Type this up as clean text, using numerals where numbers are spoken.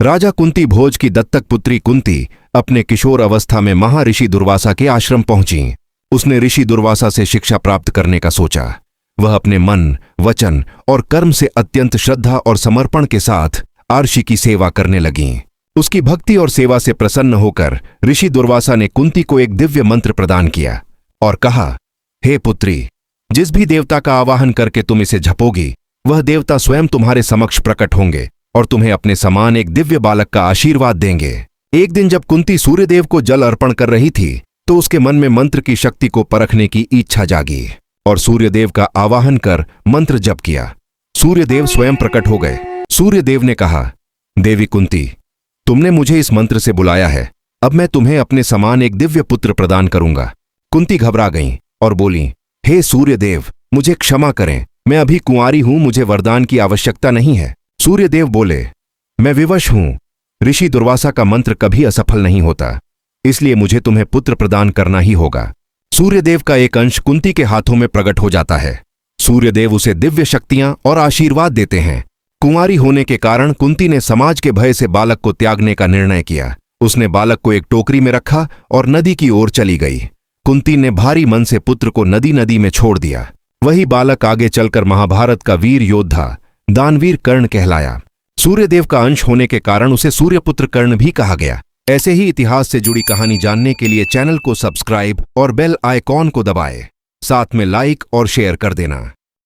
राजा कुंती भोज की दत्तक पुत्री कुंती अपने किशोर अवस्था में महर्षि दुर्वासा के आश्रम पहुंची। उसने ऋषि दुर्वासा से शिक्षा प्राप्त करने का सोचा। वह अपने मन, वचन और कर्म से अत्यंत श्रद्धा और समर्पण के साथ आर्षि की सेवा करने लगीं। उसकी भक्ति और सेवा से प्रसन्न होकर ऋषि दुर्वासा ने कुंती को एक दिव्य मंत्र प्रदान किया और कहा, हे पुत्री, जिस भी देवता का आवाहन करके तुम इसे झपोगी, वह देवता स्वयं तुम्हारे समक्ष प्रकट होंगे और तुम्हें अपने समान एक दिव्य बालक का आशीर्वाद देंगे। एक दिन जब कुंती सूर्यदेव को जल अर्पण कर रही थी तो उसके मन में मंत्र की शक्ति को परखने की इच्छा जागी और सूर्यदेव का आवाहन कर मंत्र जप किया। सूर्यदेव स्वयं प्रकट हो गए। सूर्यदेव ने कहा, देवी कुंती, तुमने मुझे इस मंत्र से बुलाया है, अब मैं तुम्हें अपने समान एक दिव्य पुत्र प्रदान करूंगा। कुंती घबरा गईं और बोली, हे सूर्यदेव, मुझे क्षमा करें, मैं अभी कुंवारी हूं, मुझे वरदान की आवश्यकता नहीं है। सूर्यदेव बोले, मैं विवश हूं, ऋषि दुर्वासा का मंत्र कभी असफल नहीं होता, इसलिए मुझे तुम्हें पुत्र प्रदान करना ही होगा। सूर्यदेव का एक अंश कुंती के हाथों में प्रकट हो जाता है। सूर्यदेव उसे दिव्य शक्तियां और आशीर्वाद देते हैं। कुंवारी होने के कारण कुंती ने समाज के भय से बालक को त्यागने का निर्णय किया। उसने बालक को एक टोकरी में रखा और नदी की ओर चली गई। कुंती ने भारी मन से पुत्र को नदी में छोड़ दिया। वही बालक आगे चलकर महाभारत का वीर योद्धा दानवीर कर्ण कहलाया। सूर्यदेव का अंश होने के कारण उसे सूर्यपुत्र कर्ण भी कहा गया। ऐसे ही इतिहास से जुड़ी कहानी जानने के लिए चैनल को सब्सक्राइब और बेल आइकॉन को दबाएं। साथ में लाइक और शेयर कर देना।